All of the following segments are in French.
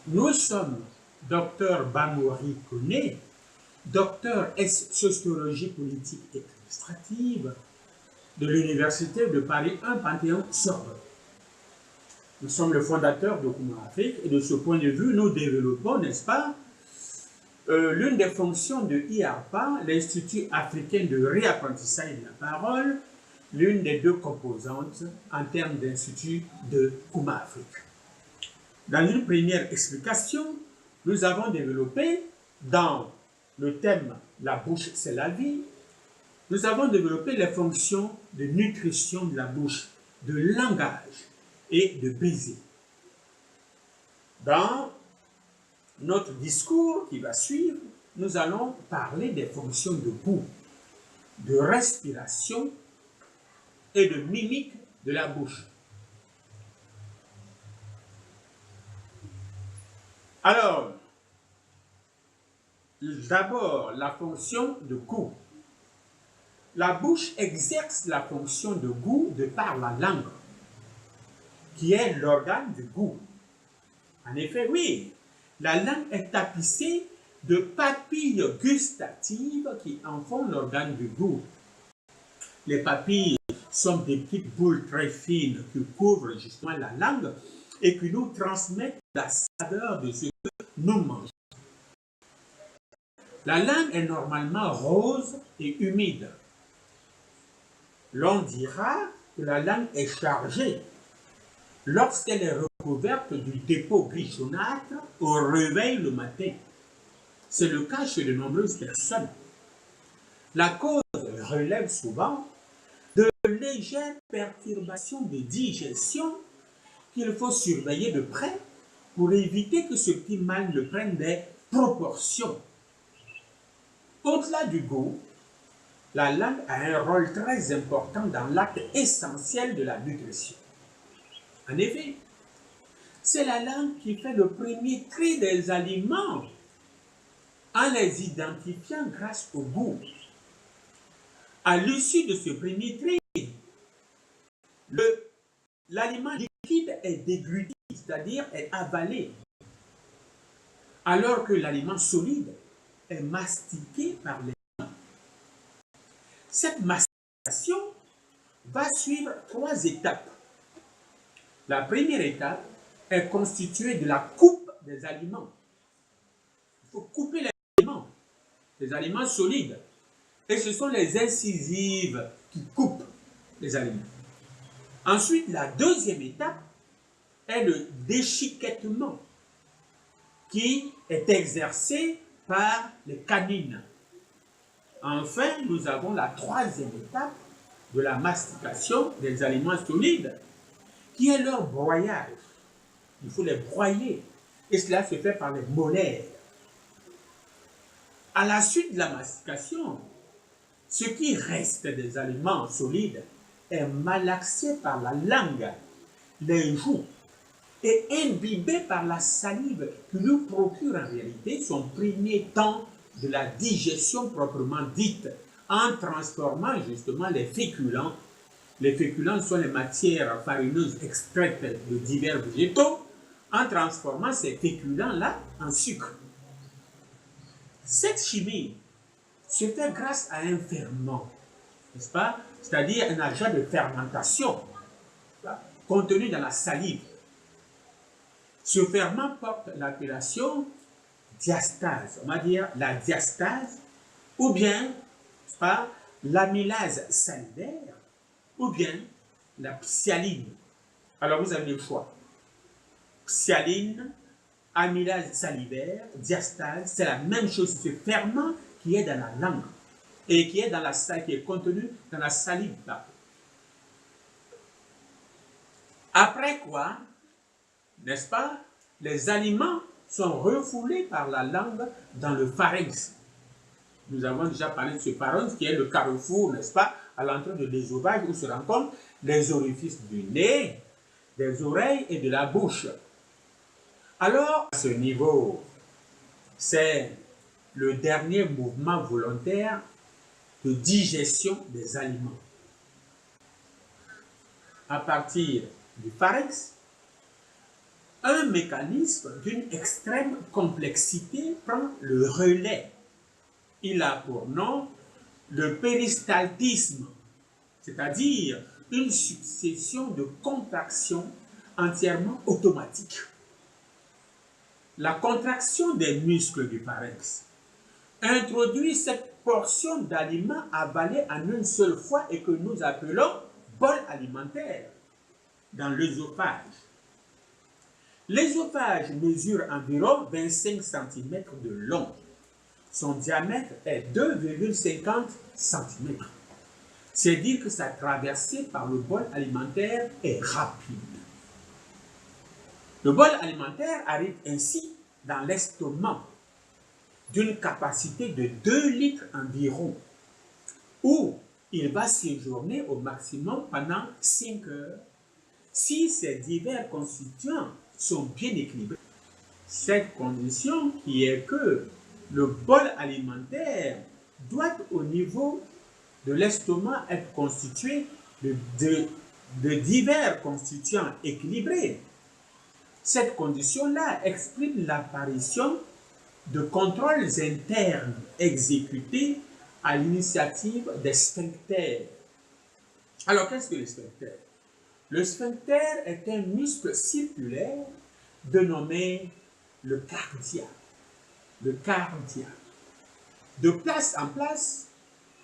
Nous sommes Dr Bamori Koné, docteur en sociologie politique et administrative de l'Université de Paris 1 Panthéon-Sorbonne. Nous sommes le fondateur de Kuma Afrique et de ce point de vue, nous développons, n'est-ce pas, l'une des fonctions de IARPA, l'Institut africain de réapprentissage de la parole, l'une des deux composantes en termes d'institut de Kuma Afrique. Dans une première explication, nous avons développé dans le thème « La bouche, c'est la vie », nous avons développé les fonctions de nutrition de la bouche, de langage et de baiser. Dans notre discours qui va suivre, nous allons parler des fonctions de goût, de respiration et de mimique de la bouche. Alors, d'abord, la fonction de goût. La bouche exerce la fonction de goût de par la langue, qui est l'organe du goût. En effet, oui, la langue est tapissée de papilles gustatives qui en font l'organe du goût. Les papilles sont des petites boules très fines qui couvrent justement la langue et qui nous transmettent la saveur de ce que nous mangeons. La langue est normalement rose et humide. L'on dira que la langue est chargée lorsqu'elle est recouverte du dépôt gris jaunâtre au réveil le matin. C'est le cas chez de nombreuses personnes. La cause relève souvent de légères perturbations de digestion qu'il faut surveiller de près pour éviter que ce petit mal ne prenne des proportions. Au-delà du goût, la langue a un rôle très important dans l'acte essentiel de la nutrition. En effet, c'est la langue qui fait le premier tri des aliments en les identifiant grâce au goût. À l'issue de ce premier tri, l'aliment liquide est dégluti, c'est-à-dire est avalé, alors que l'aliment solide est mastiqué par les mains. Cette mastication va suivre 3 étapes. La première étape est constituée de la coupe des aliments. Il faut couper les aliments solides. Et ce sont les incisives qui coupent les aliments. Ensuite, la deuxième étape est le déchiquettement qui est exercé par les canines. Enfin, nous avons la troisième étape de la mastication des aliments solides qui est leur broyage. Il faut les broyer et cela se fait par les molaires. À la suite de la mastication, ce qui reste des aliments solides est malaxé par la langue, les joues et imbibé par la salive qui nous procure en réalité son premier temps de la digestion proprement dite en transformant justement les féculents. Les féculents sont les matières farineuses extraites de divers végétaux en transformant ces féculents-là en sucre. Cette chimie se fait grâce à un ferment, n'est-ce pas? C'est-à-dire un agent de fermentation contenu dans la salive. Ce ferment porte l'appellation diastase, on va dire la diastase, ou bien, n'est-ce pas, l'amylase salivaire, ou bien la psialine. Alors vous avez le choix. Psialine, amylase salivaire, diastase, c'est la même chose, c'est ce ferment qui est dans la langue et qui est, qui est contenu dans la salive. Après quoi, n'est-ce pas, les aliments sont refoulés par la langue dans le pharynx. Nous avons déjà parlé de ce pharynx qui est le carrefour, n'est-ce pas, à l'entrée de l'œsophage où se rencontrent les orifices du nez, des oreilles et de la bouche. Alors, à ce niveau, c'est le dernier mouvement volontaire de digestion des aliments. À partir du pharynx, un mécanisme d'une extrême complexité prend le relais. Il a pour nom le péristaltisme, c'est-à-dire une succession de contractions entièrement automatiques. La contraction des muscles du pharynx introduit cette portion d'aliments avalés en une seule fois et que nous appelons bol alimentaire dans l'œsophage. L'œsophage mesure environ 25 cm de long. Son diamètre est 2,50 cm. C'est dire que sa traversée par le bol alimentaire est rapide. Le bol alimentaire arrive ainsi dans l'estomac d'une capacité de 2 litres environ, où il va séjourner au maximum pendant 5 heures si ces divers constituants sont bien équilibrés. Cette condition qui est que le bol alimentaire doit au niveau de l'estomac être constitué de divers constituants équilibrés. Cette condition-là exprime l'apparition de contrôles internes exécutés à l'initiative des sphincters. Alors, qu'est-ce que le sphincter? Le sphincter est un muscle circulaire dénommé le cardia. Le cardia. De place en place,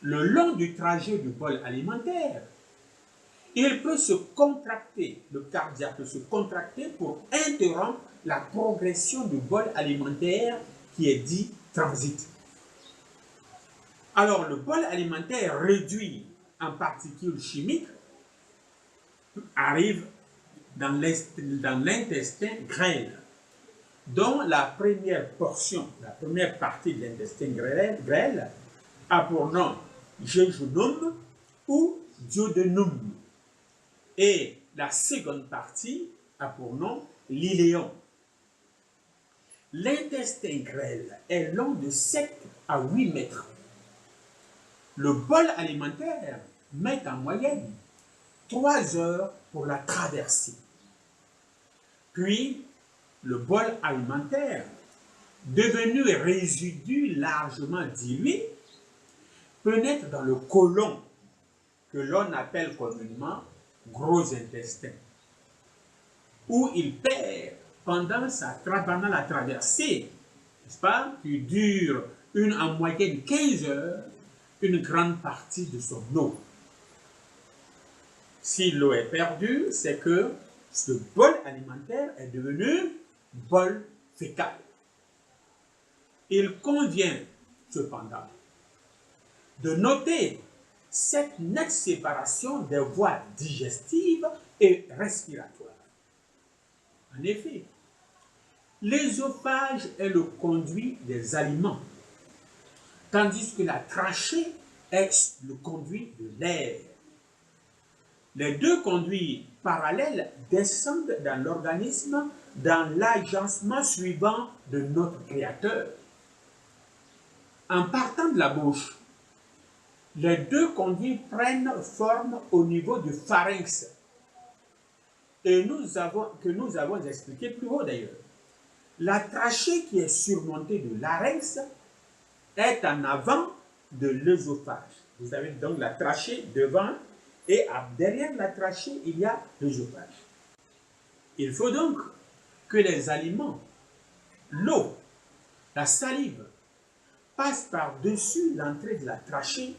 le long du trajet du bol alimentaire, il peut se contracter, le cardia peut se contracter pour interrompre la progression du bol alimentaire qui est dit transit. Alors, le bol alimentaire réduit en particules chimiques arrive dans l'intestin grêle, dont la première portion, la première partie de l'intestin grêle a pour nom jejunum ou duodenum, et la seconde partie a pour nom l'iléon. L'intestin grêle est long de 7 à 8 mètres. Le bol alimentaire met en moyenne 3 heures pour la traverser. Puis, le bol alimentaire, devenu résidu largement dilué, peut naître dans le côlon, que l'on appelle communément gros intestin, où il perd pendant la traversée, n'est-ce pas, qui dure en moyenne 15 heures, une grande partie de son eau. Si l'eau est perdue, c'est que ce bol alimentaire est devenu bol fécal. Il convient cependant de noter cette nette séparation des voies digestives et respiratoires. En effet, l'œsophage est le conduit des aliments, tandis que la trachée est le conduit de l'air. Les deux conduits parallèles descendent dans l'organisme dans l'agencement suivant de notre Créateur. En partant de la bouche, les deux conduits prennent forme au niveau du pharynx, et que nous avons expliqué plus haut d'ailleurs. La trachée qui est surmontée de larynx est en avant de l'œsophage. Vous avez donc la trachée devant, et derrière la trachée, il y a l'œsophage. Il faut donc que les aliments, l'eau, la salive, passent par-dessus l'entrée de la trachée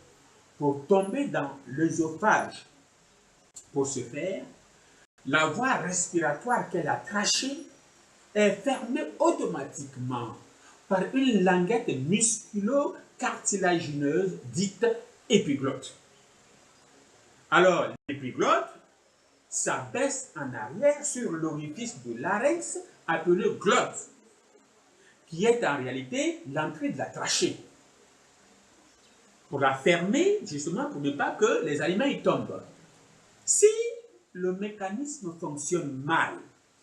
pour tomber dans l'œsophage. Pour ce faire, la voie respiratoire qu'est la trachée est fermée automatiquement par une languette musculo-cartilagineuse dite épiglotte. Alors, l'épiglotte s'abaisse en arrière sur l'orifice de larynx appelé glotte, qui est en réalité l'entrée de la trachée, pour la fermer, justement pour ne pas que les aliments y tombent. Si le mécanisme fonctionne mal,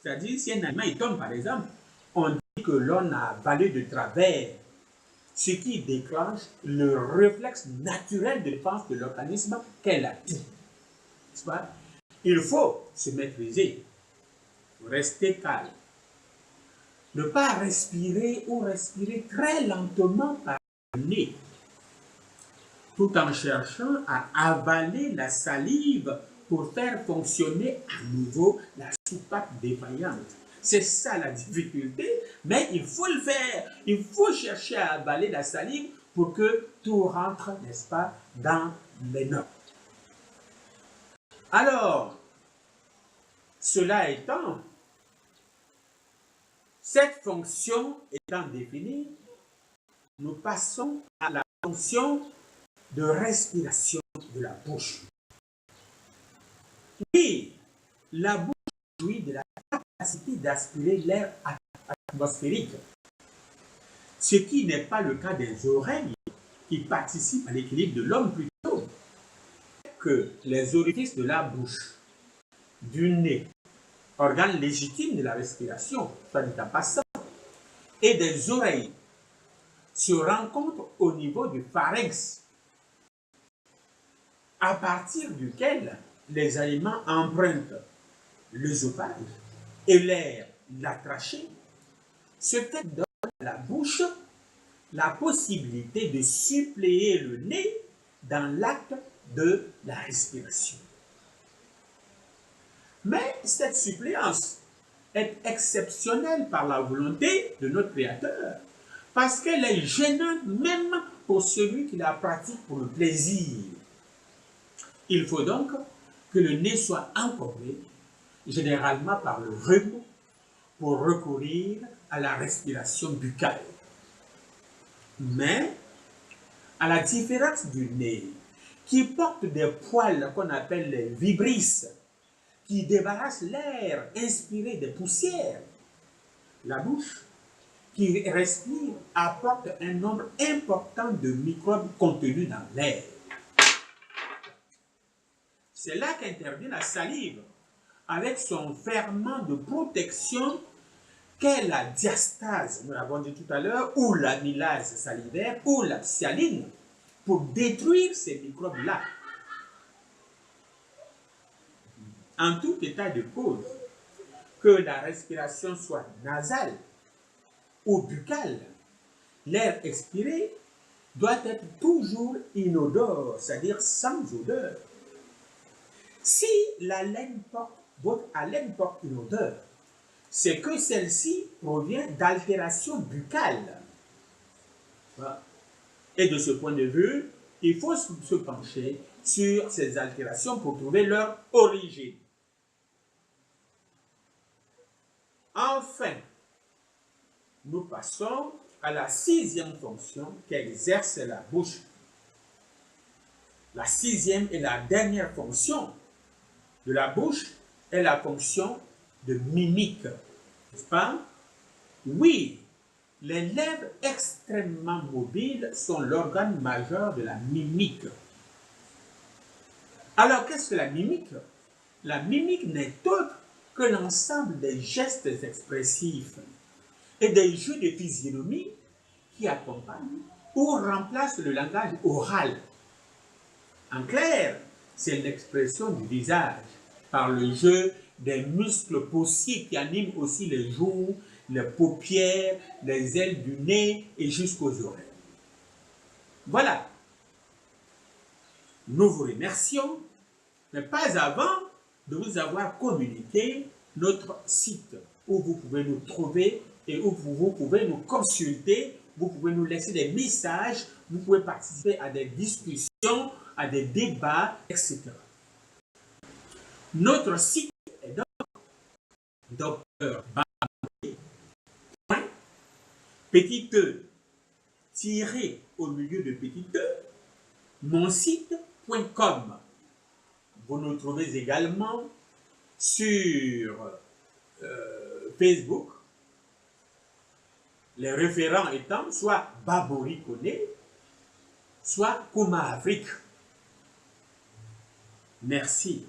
c'est-à-dire si un aliment y tombe par exemple, on dit que l'on a avalé de travers, ce qui déclenche le réflexe naturel de défense de l'organisme qu'est la toux. Il faut se maîtriser, rester calme, ne pas respirer ou respirer très lentement par le nez, tout en cherchant à avaler la salive pour faire fonctionner à nouveau la soupape défaillante. C'est ça la difficulté, mais il faut le faire. Il faut chercher à avaler la salive pour que tout rentre, n'est-ce pas, dans les notes. Alors, cela étant, cette fonction étant définie, nous passons à la fonction de respiration de la bouche. Oui, la bouche jouit de la capacité d'aspirer l'air atmosphérique, ce qui n'est pas le cas des oreilles qui participent à l'équilibre de l'homme plutôt que les orifices de la bouche, du nez, organe légitime de la respiration, soit dit en passant, et des oreilles se rencontrent au niveau du pharynx, à partir duquel les aliments empruntent l'œsophage et l'air, la trachée, ce qui donne à la bouche la possibilité de suppléer le nez dans l'acte de la respiration. Mais cette suppléance est exceptionnelle par la volonté de notre Créateur, parce qu'elle est gênante même pour celui qui la pratique pour le plaisir. Il faut donc que le nez soit encombré, généralement par le rhume, pour recourir à la respiration buccale. Mais, à la différence du nez, qui porte des poils qu'on appelle les vibrisses, qui débarrassent l'air inspiré des poussières, la bouche, qui respire, apporte un nombre important de microbes contenus dans l'air. C'est là qu'intervient la salive, avec son ferment de protection qu'est la diastase, nous l'avons dit tout à l'heure, ou l'amylase salivaire, ou la psialine, pour détruire ces microbes-là. En tout état de cause, que la respiration soit nasale ou buccale, l'air expiré doit être toujours inodore, c'est-à-dire sans odeur. Si votre haleine porte une odeur, c'est que celle-ci provient d'altérations buccales. Voilà. Et de ce point de vue, il faut se pencher sur ces altérations pour trouver leur origine. Enfin, nous passons à la sixième fonction qu'exerce la bouche. La sixième et la dernière fonction de la bouche est la fonction de mimique, n'est-ce pas? Oui, les lèvres extrêmement mobiles sont l'organe majeur de la mimique. Alors, qu'est-ce que la mimique? La mimique n'est autre que l'ensemble des gestes expressifs et des jeux de physionomie qui accompagnent ou remplacent le langage oral. En clair, c'est l'expression du visage par le jeu des muscles possibles qui animent aussi les joues, les paupières, les ailes du nez et jusqu'aux oreilles. Voilà. Nous vous remercions, mais pas avant de vous avoir communiqué notre site où vous pouvez nous trouver et où vous pouvez nous consulter, vous pouvez nous laisser des messages, vous pouvez participer à des discussions, à des débats, etc. Notre site est donc Dr Bambé, petit e, tiré au milieu de petit e, monsite.com. Vous nous trouvez également sur Facebook, les référents étant soit Babori Koné, soit Kuma Afrique. Merci.